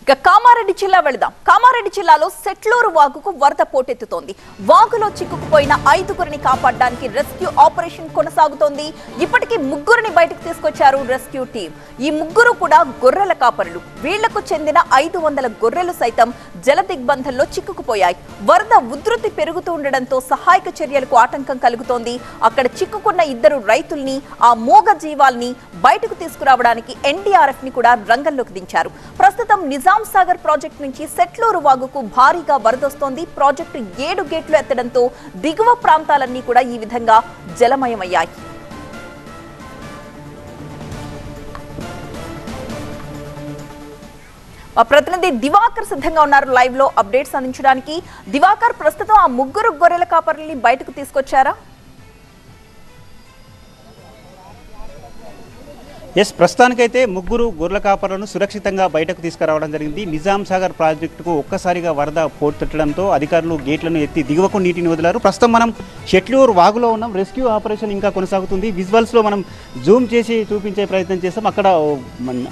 ఇక కామారెడ్డి జిల్లా వెళదాం. కామారెడ్డి జిల్లాలో సెట్లూరు వాగుకు వరద పోటెత్తుతోంది. వాగులో చిక్కుకుపోయిన 5గురిని కాపాడడానికి రెస్క్యూ ఆపరేషన్ కొనసాగుతోంది. ఇప్పటికీ 3గురిని బయటకు తీసుకొచ్చారు రెస్క్యూ టీం. ఈ 3గురు కూడా గొర్రెల కాపరులు. వీళ్లకు చెందిన 500 గొర్రెలు సైతం జల దిగ్బంధంలో చిక్కుకుపోయాయి. వరద ఉధృతి పెరుగుతూ ఉండడంతో సహాయక చర్యలకు ఆటంకం కలుగుతోంది. అక్కడ చిక్కుకున్న 2 రైతుల్ని, ఆ మూగ జీవాల్ని బయటకు తీసుకురావడానికి ఎన్డీఆర్ఎఫ్ ని కూడా రంగంలోకి దించారు. ప్రస్తుతం నిజాం సాగర్ ప్రాజెక్టు నుంచి సెట్లూరు వాగుకు భారీగా వరదొస్తోంది. ప్రాజెక్టు 7 గేట్లు ఎత్తడంతో దిగువ ప్రాంతాలన్నీ కూడా ఈ విధంగా జలమయమయ్యాయి. మా ప్రతినిధి దివాకర్ సిద్ధంగా ఉన్నారు లైవ్ లో అప్డేట్స్ అందించడానికి. దివాకర్, ప్రస్తుతం ఆ 3 గొర్రెల కాపరుల్ని బయటకు తీసుకొచ్చారా? ఎస్, ప్రస్తుతానికైతే 3 గొర్రెల కాపర్లను సురక్షితంగా బయటకు తీసుకురావడం జరిగింది. నిజాం సాగర్ ప్రాజెక్టుకు ఒక్కసారిగా వరద పోటెత్తడంతో అధికారులు గేట్లను ఎత్తి దిగువకు నీటిని వదిలారు. ప్రస్తుతం మనం సెట్లూరు వాగులో ఉన్నాం. రెస్క్యూ ఆపరేషన్ ఇంకా కొనసాగుతుంది. విజువల్స్లో మనం జూమ్ చేసి చూపించే ప్రయత్నం చేస్తాం. అక్కడ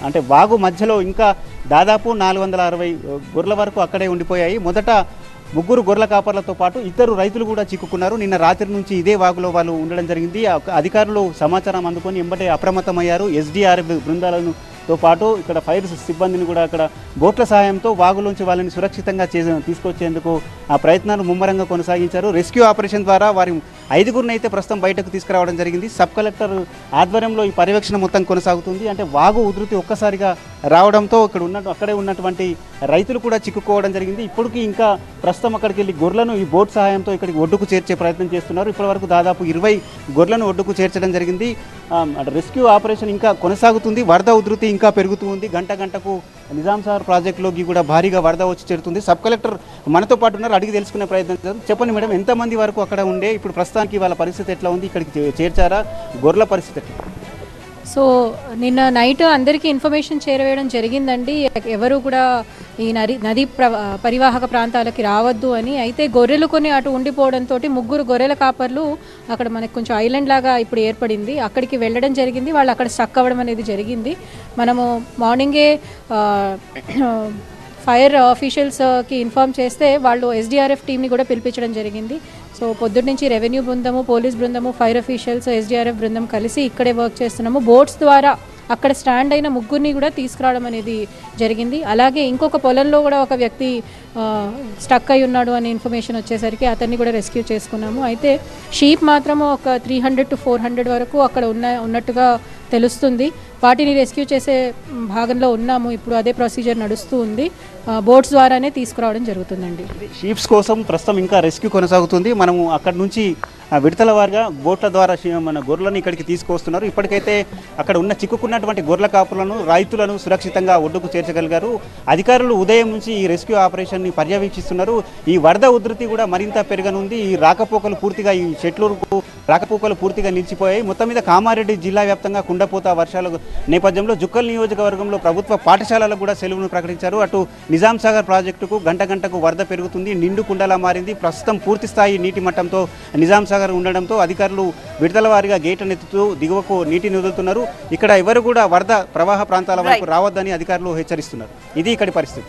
అంటే వాగు మధ్యలో ఇంకా దాదాపు 460 గొర్రెల వరకు అక్కడే ఉండిపోయాయి. మొదట 3 గొర్రెల కాపర్లతో పాటు 2 రైతులు కూడా చిక్కుకున్నారు. నిన్న రాత్రి నుంచి ఇదే వాగులో వాళ్ళు ఉండడం జరిగింది. అధికారులు సమాచారం అందుకొని వెంబడే అప్రమత్తమయ్యారు. ఎస్డీఆర్ఎఫ్ బృందాలతో పాటు ఇక్కడ ఫైర్ సిబ్బందిని కూడా అక్కడ బోట్ల సహాయంతో వాగులోంచి వాళ్ళని సురక్షితంగా తీసుకొచ్చేందుకు ఆ ప్రయత్నాలు ముమ్మరంగా కొనసాగించారు. రెస్క్యూ ఆపరేషన్ ద్వారా వారి 5గురిని అయితే ప్రస్తుతం బయటకు తీసుకురావడం జరిగింది. సబ్ కలెక్టర్ ఆధ్వర్యంలో ఈ పర్యవేక్షణ మొత్తం కొనసాగుతుంది. అంటే వాగు ఉధృతి ఒక్కసారిగా రావడంతో అక్కడే ఉన్నటువంటి రైతులు కూడా చిక్కుకోవడం జరిగింది. ఇప్పటికీ ఇంకా ప్రస్తుతం అక్కడికి వెళ్ళి గొర్రెలను ఈ బోట్ సహాయంతో ఇక్కడికి ఒడ్డుకు చేర్చే ప్రయత్నం చేస్తున్నారు. ఇప్పటివరకు దాదాపు 20 గొర్రెలను ఒడ్డుకు చేర్చడం జరిగింది. రెస్క్యూ ఆపరేషన్ ఇంకా కొనసాగుతుంది. వరద ఉధృతి ఇంకా పెరుగుతూ ఉంది. గంటకు నిజాం సాగర్ ప్రాజెక్టులోకి కూడా భారీగా వరద వచ్చి చేరుతుంది. సబ్ కలెక్టర్ మనతో పాటు ఉన్నారు, అడిగి తెలుసుకునే ప్రయత్నం చేద్దాం. చెప్పండి మేడం, ఎంతమంది వరకు అక్కడ ఉండే, ఇప్పుడు ప్రస్తుతానికి వాళ్ళ పరిస్థితి ఎట్లా ఉంది, ఇక్కడికి చేర్చారా, గొర్రెల పరిస్థితి ఎట్లా? సో నిన్న నైట్ అందరికీ ఇన్ఫర్మేషన్ చేరవేయడం జరిగిందండి. ఎవరు కూడా ఈ నదీ పరివాహక ప్రాంతాలకి రావద్దు అని. అయితే గొర్రెలు కొన్ని అటు ఉండిపోవడంతో 3 గొర్రెల కాపర్లు అక్కడ మనకు కొంచెం ఐలాండ్ లాగా ఇప్పుడు ఏర్పడింది, అక్కడికి వెళ్ళడం జరిగింది. వాళ్ళు అక్కడ స్టక్ అవ్వడం అనేది జరిగింది. మనము మార్నింగే ఫైర్ ఆఫీషియల్స్కి ఇన్ఫార్మ్ చేస్తే వాళ్ళు ఎస్డీఆర్ఎఫ్ టీమ్ని కూడా పిలిపించడం జరిగింది. సో పొద్దున్న నుంచి రెవెన్యూ బృందము, పోలీస్ బృందము, ఫైర్ ఆఫీషియల్స్, ఎస్డీఆర్ఎఫ్ బృందం కలిసి ఇక్కడే వర్క్ చేస్తున్నాము. బోట్స్ ద్వారా అక్కడ స్టాండ్ అయిన 3గురిని కూడా తీసుకురావడం అనేది జరిగింది. అలాగే ఇంకొక పొలంలో కూడా ఒక వ్యక్తి స్టక్ అయి ఉన్నాడు అనే ఇన్ఫర్మేషన్ వచ్చేసరికి అతన్ని కూడా రెస్క్యూ చేసుకున్నాము. అయితే షీప్ మాత్రము ఒక 300 to 400 వరకు అక్కడ ఉన్నట్టుగా తెలుస్తుంది. వాటిని రెస్క్యూ చేసే భాగంలో ఉన్నాము. ఇప్పుడు అదే ప్రొసీజర్ నడుస్తూ ఉంది. బోట్స్ ద్వారానే తీసుకురావడం జరుగుతుందండి. షీప్స్ కోసం ప్రస్తుతం ఇంకా రెస్క్యూ కొనసాగుతుంది. మనము అక్కడ నుంచి విడతల వారిగా బోట్ల ద్వారా మన గొర్రెలను ఇక్కడికి తీసుకొస్తున్నారు. ఇప్పటికైతే అక్కడ ఉన్న చిక్కుకున్నటువంటి గొర్రెల కాపులను, రైతులను సురక్షితంగా ఒడ్డుకు చేర్చగలిగారు. అధికారులు ఉదయం నుంచి ఈ రెస్క్యూ ఆపరేషన్ని పర్యవేక్షిస్తున్నారు. ఈ వరద ఉధృతి కూడా మరింత పెరగనుంది. ఈ రాకపోకలు పూర్తిగా, ఈ సెట్లూరుకు రాకపోకలు పూర్తిగా నిలిచిపోయాయి. మొత్తం మీద కామారెడ్డి జిల్లా వ్యాప్తంగా కుండపోత వర్షాల నేపథ్యంలో జుక్కల్ నియోజకవర్గంలో ప్రభుత్వ పాఠశాలలకు కూడా సెలవును ప్రకటించారు. అటు నిజాం సాగర్ ప్రాజెక్టుకు గంటకు వరద పెరుగుతుంది, నిండు కుండలా మారింది. ప్రస్తుతం పూర్తి స్థాయి నీటి మట్టంతో నిజాం సాగర్ ఉండడంతో అధికారులు విడతల వారీగా గేట్లను ఎత్తుతూ దిగువకు నీటిని వదులుతున్నారు. ఇక్కడ ఎవరు కూడా వరద ప్రవాహ ప్రాంతాల వైపు రావద్దని అధికారులు హెచ్చరిస్తున్నారు. ఇది ఇక్కడి పరిస్థితి.